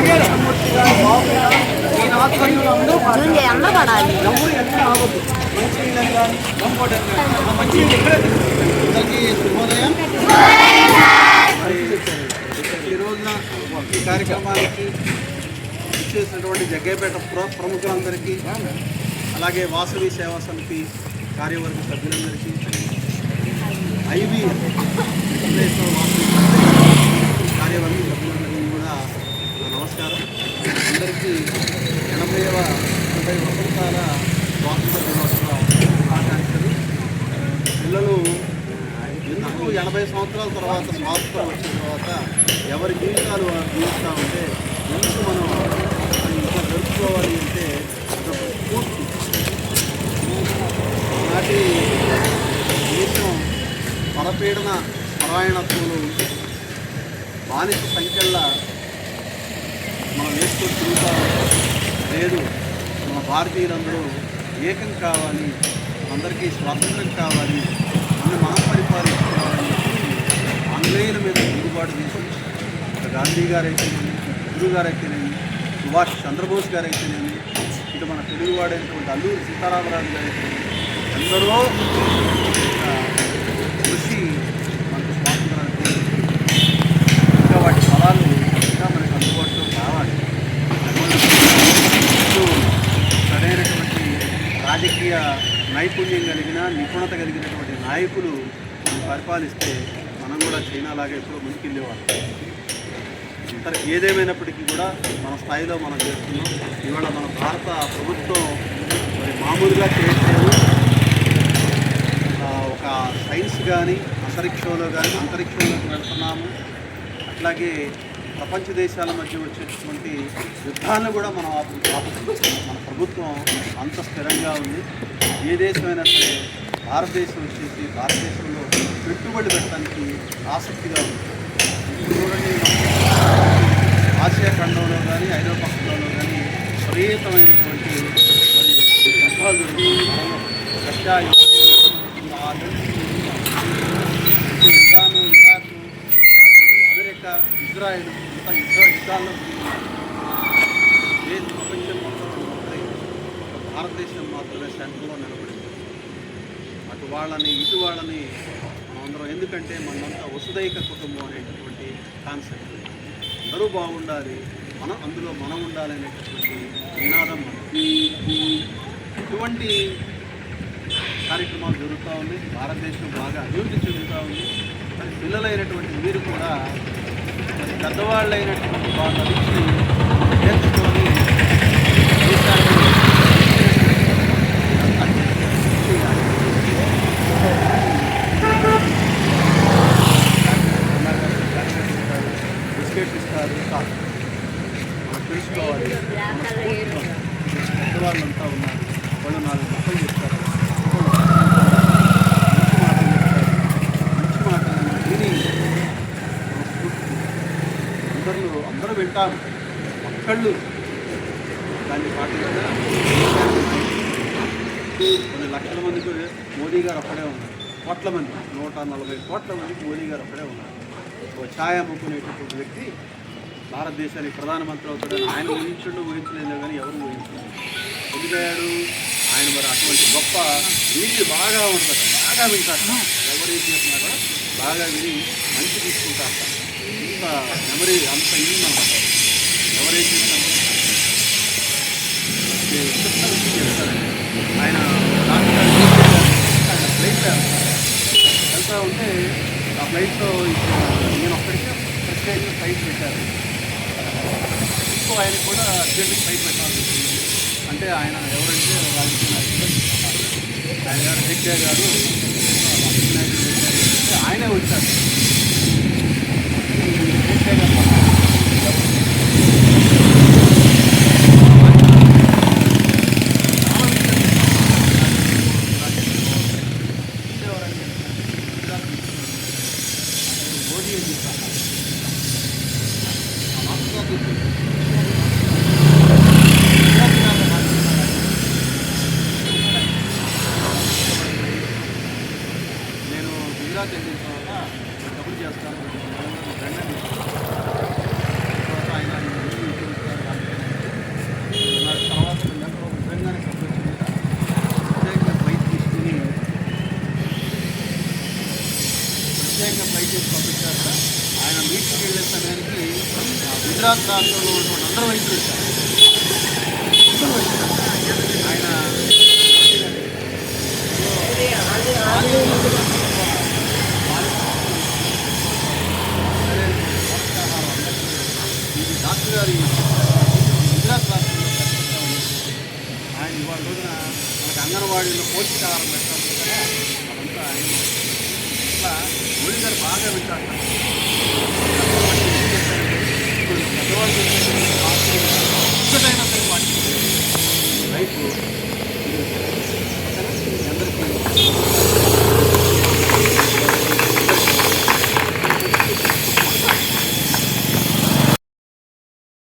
కృష్ణమూర్తి గారి బాబుగా ఈయన ఆధ్వర్యంలో అందరూ పడాలి. ఎవరు ఎక్కడ ఆగొద్దు. మంచినీళ్ళని కానీ మంచినీళ్ళు ఇక్కడే అందరికీ శుభోదయం. ఈ రోజున ఈ కార్యక్రమానికి ఇచ్చేసినటువంటి జగ్గయ్యపేట ప్రముఖులందరికీ, అలాగే వాసవి సేవా సమితి కార్యవర్గ సభ్యులందరికీ, ఐవి వాసవి కార్యవర్గ సభ్యులందరికీ కూడా నమస్కారం. అందరికీ 80వ వసంతాల స్వాతంత్ర దినోత్సవ ఆకాంక్షలు. పిల్లలు ఎందుకు 80 సంవత్సరాల తర్వాత స్వాతంత్రం వచ్చిన తర్వాత ఎవరి జీవితాలు వారు జీవిస్తూ ఉంటే ఎందుకు మనం ఇంకా జరుపుకోవాలి అంటే ఒక స్ఫూర్తి. నాటి దేశం పరపీడన పరాయణత్వంలో ఉంటే బానిస సంఖ్యల్లా మనం వేసుకొని తిరుగుతూ లేదు. మన భారతీయులందరూ ఏకం కావాలి, అందరికీ స్వాతంత్రం కావాలి, మనం పరిపాలించుకోవాలని ఆంగ్లేయుల మీద తిరుగుబాటు చేసి గాంధీ గారు అయితేనేమి, నెహ్రూ గారు అయితేనేమి, సుభాష్ చంద్రబోస్ గారు అయితేనేమి, ఇటు మన తెలుగువాడైనటువంటి అల్లూరి సీతారామరాజు గారు అయితేనేమి, ఎందరో కృషి మనకు స్వాతంత్రానికి ఇంకా వాటి ఫలాలు ఇంకా మనకు అందుబాటులో రావాలి. సరైనటువంటి రాజకీయ నైపుణ్యం కలిగిన నిపుణత కలిగినటువంటి నాయకులు మనం పరిపాలిస్తే మనం కూడా చైనాలాగా ఎప్పుడో ముందుకెళ్ళేవాళ్ళం. ఏదేమైనప్పటికీ కూడా మన స్థాయిలో మనం చేస్తున్నాం. ఇవాళ మన భారత ప్రభుత్వం మరి మామూలుగా చేయట్లేదు. ఒక సైన్స్ కానీ అంతరిక్షంలోకి వెళ్తున్నాము. అట్లాగే ప్రపంచ దేశాల మధ్య వచ్చేటువంటి యుద్ధాలను కూడా మనం మన ప్రభుత్వం అంత స్థిరంగా ఉంది. ఏ దేశమైనా సరే భారతదేశంలో పెట్టుబడి పెట్టడానికి ఆసక్తిగా ఉంది. చూడండి, ఆసియా ఖండంలో కానీ ఐరోపా ఖండంలో కానీ విపరీతమైనటువంటి యుద్ధాలు జరుగుతున్నాయి. Russia, Iran, Iraq, America, Israel యుద్ధాల్లో ఏ ప్రపంచం మొత్తం భారతదేశం మాత్రమే సెంటర్లో నిలబడింది. అటు వాళ్ళని ఇటు వాళ్ళని మనందరం, ఎందుకంటే మనంతా వసుదైక కుటుంబం అనేటటువంటి కాన్సెప్ట్. అందరూ బాగుండాలి, అందులో మనం ఉండాలి అనేటటువంటి నినాదం మనకి. ఇటువంటి కార్యక్రమాలు జరుగుతూ ఉంది. భారతదేశం బాగా అభివృద్ధి చెందుతూ ఉంది. మరి పిల్లలైనటువంటి మీరు కూడా మరి పెద్దవాళ్ళైనటువంటి వాళ్ళ నుంచి నేర్చుకొని దేశాన్ని బిస్కెట్ ఇస్తారు. మనం తెలుసుకోవాలి. పెద్దవాళ్ళంతా ఉన్నారు, వాళ్ళు 4 మాటలు చెప్తారు. మంచి మాటలు విని అందరూ వింటాము. ఒక్కళ్ళు దాన్ని పాటించగా కొన్ని లక్షల మందికి మోదీ గారు అక్కడే ఉన్నారు. కోట్ల మంది, 140 కోట్ల మందికి మోదీ గారు అక్కడే ఉన్నారు. ఓ ఛాయ అమ్ముకునేటటువంటి వ్యక్తి భారతదేశానికి ప్రధానమంత్రి అవుతాడని ఆయన ఊహించలేదు కానీ ఎవరు ఊహించలేదు. ఎందుకయ్యాడు ఆయన? మరి అటువంటి గొప్ప నీతి బాగా ఉంటుంది, బాగా వింటారు. ఎవరేం చేసినా కూడా బాగా విని మంచి తీసుకుంటారు. ఇంత మెమరీ అంత ఇల్లు అన్నమాట. ఎవరేం చేసినా చెప్తారండి. ఆయన ఫ్లైట్ వెళ్తూ ఉంటే ఆ ఫ్లైట్లో నేను ఒక్కడికే ప్రత్యేకంగా ఫ్లైట్ పెట్టారు. ఇంకో ఆయన కూడా అర్జెంట్ ఫ్లైట్ పెట్టాల్సి వచ్చింది. అంటే ఆయన ఎవరంటే రాజకీయ నాయకులు, ఆయన గారు హెగ్డే గారు రాజకీయ నాయకులు పెట్టారు. అంటే ఆయనే వచ్చారు. హెగ్డే గారు నేను గుజరాత్ వెళ్ళిన తర్వాత డబ్బులు చేస్తాను. ఆయన చేసి పంపించారు. ఆయన మీటింగ్కి వెళ్ళే సమయానికి గుజరాత్ రాష్ట్రంలో ఉన్నటువంటి అందరూ వైద్యులు వచ్చారు. ఆయన ఇది డాక్టర్ గారి గుజరాత్ రాష్ట్రంలో ఆయన ఇవాళ రోజున మనకు అంగన్వాడీలో పోషకాహారం పెట్టాలి కదా, అదంతా ఆయన ఇట్లా మోడీ గారు బాగా వింటారు.